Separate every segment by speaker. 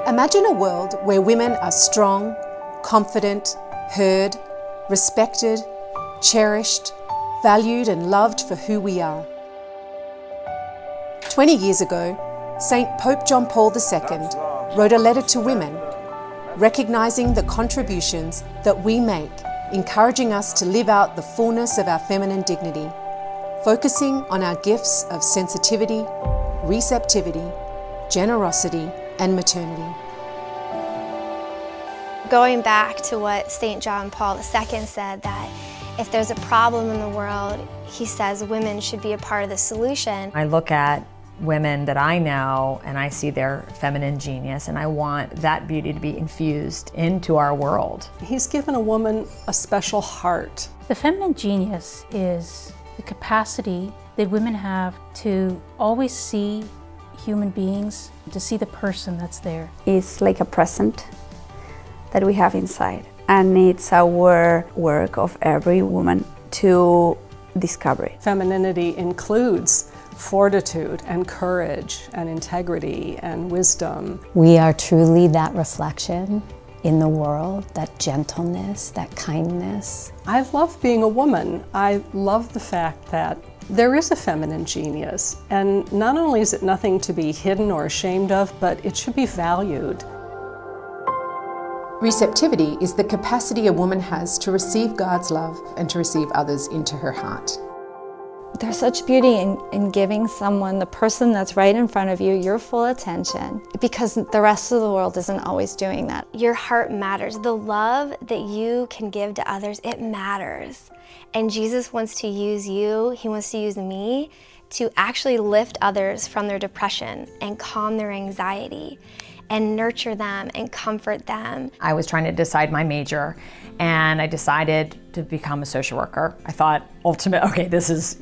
Speaker 1: Imagine a world where women are strong, confident, heard, respected, cherished, valued and loved for who we are. 20 years ago, St. Pope John Paul II wrote a letter to women, recognizing the contributions that we make, encouraging us to live out the fullness of our feminine dignity, focusing on our gifts of sensitivity, receptivity, generosity, and maternity.
Speaker 2: Going back to what St. John Paul II said, that if there's a problem in the world, he says women should be a part of the solution.
Speaker 3: I look at women that I know and I see their feminine genius, and I want that beauty to be infused into our world.
Speaker 4: He's given a woman a special heart.
Speaker 5: The feminine genius is the capacity that women have to always see human beings, to see the person that's there.
Speaker 6: It's like a present that we have inside, and it's our work of every woman to discover it.
Speaker 4: Femininity includes fortitude and courage and integrity and wisdom.
Speaker 7: We are truly that reflection in the world, that gentleness, that kindness.
Speaker 4: I love being a woman. I love the fact that there is a feminine genius, and not only is it nothing to be hidden or ashamed of, but it should be valued.
Speaker 1: Receptivity is the capacity a woman has to receive God's love and to receive others into her heart.
Speaker 8: There's such beauty in giving someone, the person that's right in front of you, your full attention, because the rest of the world isn't always doing that.
Speaker 2: Your heart matters. The love that you can give to others, it matters. And Jesus wants to use you, he wants to use me to actually lift others from their depression and calm their anxiety and nurture them and comfort them.
Speaker 3: I was trying to decide my major, and I decided to become a social worker. I thought, okay, this is,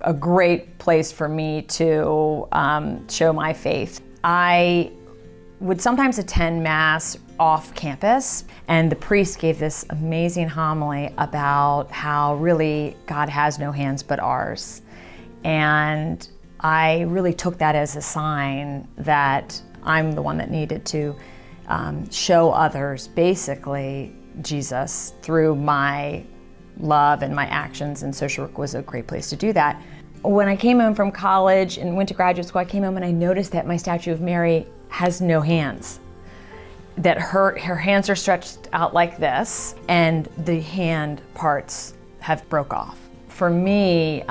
Speaker 3: a great place for me to show my faith. I would sometimes attend Mass off campus, and the priest gave this amazing homily about how really God has no hands but ours. And I really took that as a sign that I'm the one that needed to show others, basically, Jesus through my love and my actions, and social work was a great place to do that. When I came home from college and went to graduate school, I came home and I noticed that my statue of Mary has no hands. That her hands are stretched out like this, and the hand parts have broke off. For me,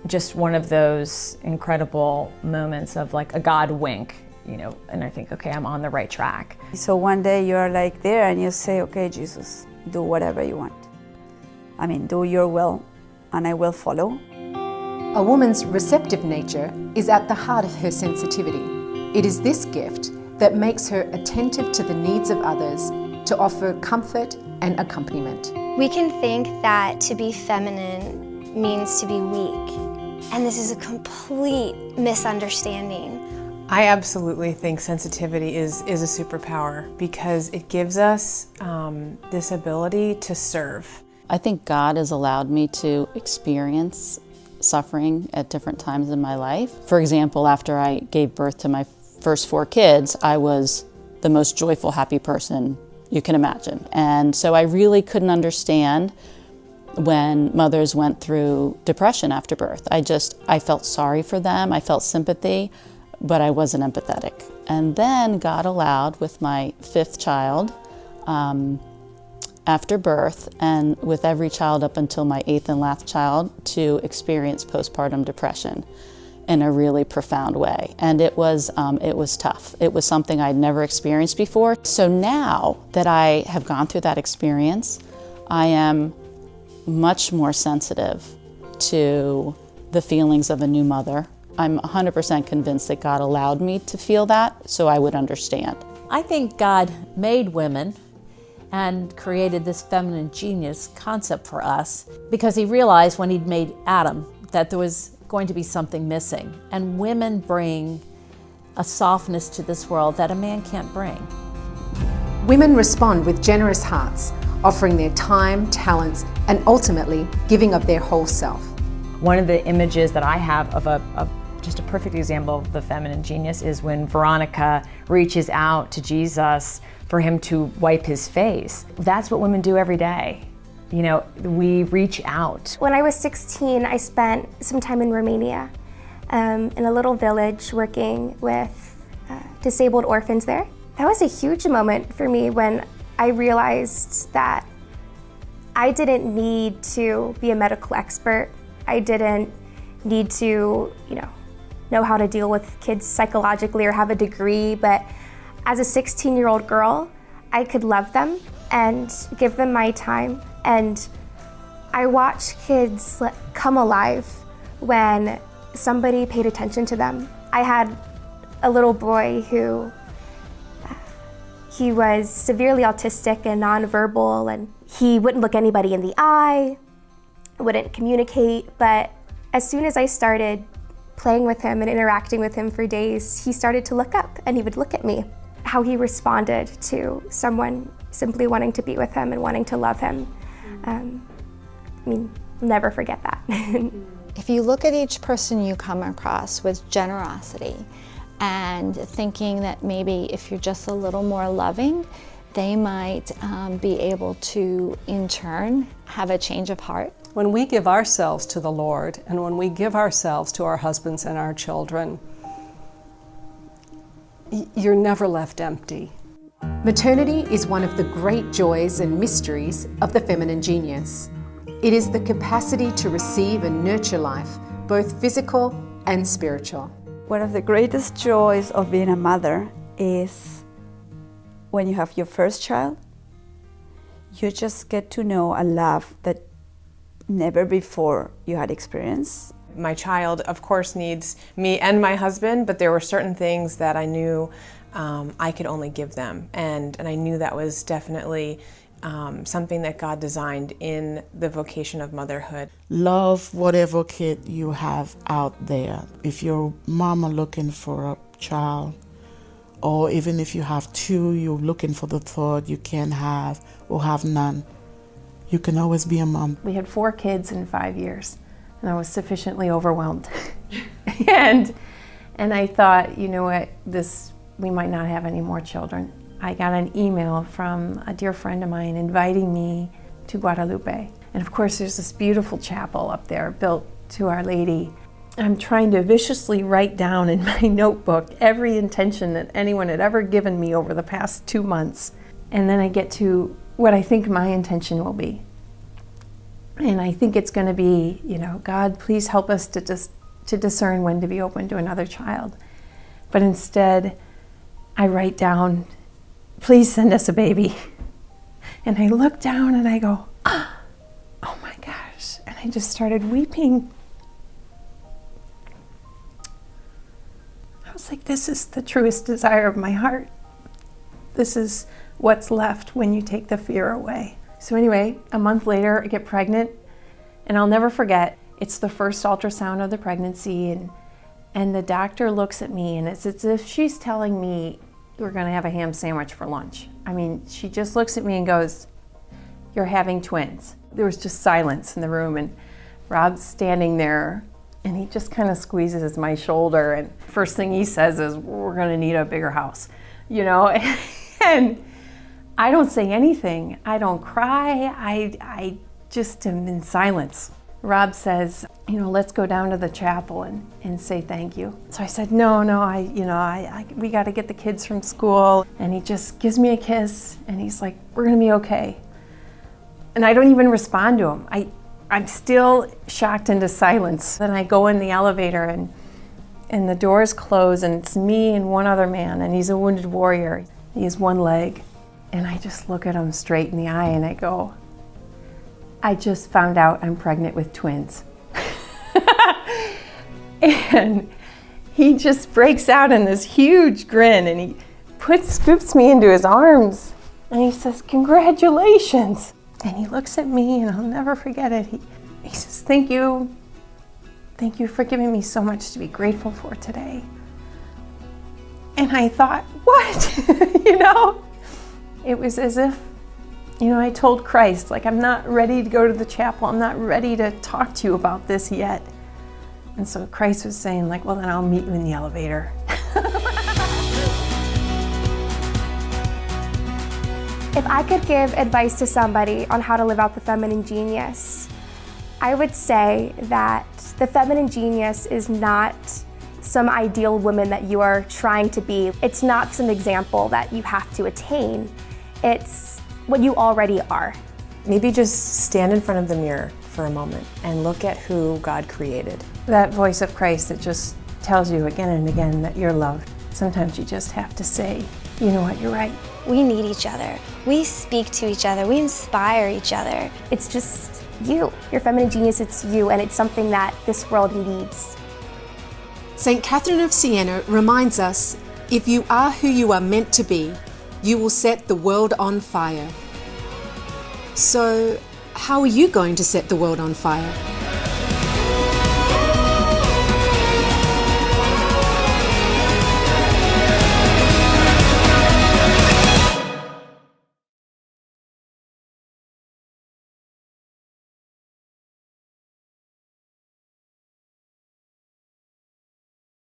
Speaker 3: just one of those incredible moments of like a God wink, and I think, okay, I'm on the right track.
Speaker 6: So one day you're like there and you say, okay, Jesus, do whatever you want. Do your will and I will follow.
Speaker 1: A woman's receptive nature is at the heart of her sensitivity. It is this gift that makes her attentive to the needs of others, to offer comfort and accompaniment.
Speaker 2: We can think that to be feminine means to be weak, and this is a complete misunderstanding.
Speaker 9: I absolutely think sensitivity is a superpower because it gives us this ability to serve.
Speaker 10: I think God has allowed me to experience suffering at different times in my life. For example, after I gave birth to my first 4 kids, I was the most joyful, happy person you can imagine. And so I really couldn't understand when mothers went through depression after birth. I felt sorry for them, I felt sympathy, but I wasn't empathetic. And then God allowed, with my 5th child, after birth, and with every child up until my 8th and last child, to experience postpartum depression in a really profound way. And it was tough. It was something I'd never experienced before. So now that I have gone through that experience, I am much more sensitive to the feelings of a new mother. I'm 100% convinced that God allowed me to feel that so I would understand.
Speaker 11: I think God made women and created this feminine genius concept for us because he realized when he'd made Adam that there was going to be something missing. And women bring a softness to this world that a man can't bring.
Speaker 1: Women respond with generous hearts, offering their time, talents, and ultimately giving of their whole self.
Speaker 3: One of the images that I have of a Just a perfect example of the feminine genius is when Veronica reaches out to Jesus for him to wipe his face. That's what women do every day. You know, we reach out.
Speaker 12: When I was 16, I spent some time in Romania, in a little village working with disabled orphans there. That was a huge moment for me when I realized that I didn't need to be a medical expert. I didn't need to, know how to deal with kids psychologically or have a degree, but as a 16-year-old girl, I could love them and give them my time. And I watched kids come alive when somebody paid attention to them. I had a little boy who, he was severely autistic and nonverbal, and he wouldn't look anybody in the eye, wouldn't communicate, but as soon as I started playing with him and interacting with him for days, he started to look up and he would look at me. How he responded to someone simply wanting to be with him and wanting to love him. Never forget that.
Speaker 8: If you look at each person you come across with generosity and thinking that maybe if you're just a little more loving, they might be able to, in turn, have a change of heart.
Speaker 4: When we give ourselves to the Lord and when we give ourselves to our husbands and our children, you're never left empty.
Speaker 1: Maternity is one of the great joys and mysteries of the feminine genius. It is the capacity to receive and nurture life, both physical and spiritual.
Speaker 6: One of the greatest joys of being a mother is when you have your first child, you just get to know a love that never before you had experienced.
Speaker 9: My child, of course, needs me and my husband, but there were certain things that I knew I could only give them. And I knew that was definitely something that God designed in the vocation of motherhood.
Speaker 13: Love whatever kid you have out there. If you're mama looking for a child, or even if you have two, you're looking for the third you can't have or have none, you can always be a mom.
Speaker 14: We had 4 kids in 5 years, and I was sufficiently overwhelmed. and I thought, you know what, we might not have any more children. I got an email from a dear friend of mine inviting me to Guadalupe. And of course, there's this beautiful chapel up there built to Our Lady. I'm trying to viciously write down in my notebook every intention that anyone had ever given me over the past 2 months. And then I get to what I think my intention will be. And I think it's going to be, God, please help us to discern when to be open to another child. But instead, I write down, please send us a baby. And I look down and I go, oh my gosh. And I just started weeping. I was like, this is the truest desire of my heart. This is what's left when you take the fear away. So anyway, a month later, I get pregnant, and I'll never forget, it's the first ultrasound of the pregnancy, and the doctor looks at me, and it's as if she's telling me we're gonna have a ham sandwich for lunch. I mean, she just looks at me and goes, you're having twins. There was just silence in the room, and Rob's standing there, and he just kind of squeezes my shoulder, and first thing he says is, we're gonna need a bigger house, and I don't say anything. I don't cry. I just am in silence. Rob says, let's go down to the chapel and say thank you. So I said, no, we got to get the kids from school. And he just gives me a kiss, and he's like, we're gonna be okay. And I don't even respond to him. I'm still shocked into silence. Then I go in the elevator, and the doors close, and it's me and one other man, and he's a wounded warrior. He has one leg. And I just look at him straight in the eye and I go, I just found out I'm pregnant with twins. And he just breaks out in this huge grin, and he scoops me into his arms, and he says, congratulations. And he looks at me, and I'll never forget it. He says, thank you. Thank you for giving me so much to be grateful for today. And I thought, what? It was as if, I told Christ, I'm not ready to go to the chapel. I'm not ready to talk to you about this yet. And so Christ was saying, like, well, then I'll meet you in the elevator.
Speaker 12: If I could give advice to somebody on how to live out the feminine genius, I would say that the feminine genius is not some ideal woman that you are trying to be. It's not some example that you have to attain. It's what you already are.
Speaker 9: Maybe just stand in front of the mirror for a moment and look at who God created.
Speaker 14: That voice of Christ that just tells you again and again that you're loved. Sometimes you just have to say, you know what, you're right.
Speaker 2: We need each other. We speak to each other. We inspire each other.
Speaker 12: It's just you. Your feminine genius, it's you, and it's something that this world needs.
Speaker 1: St. Catherine of Siena reminds us, if you are who you are meant to be, you will set the world on fire. So, how are you going to set the world on fire?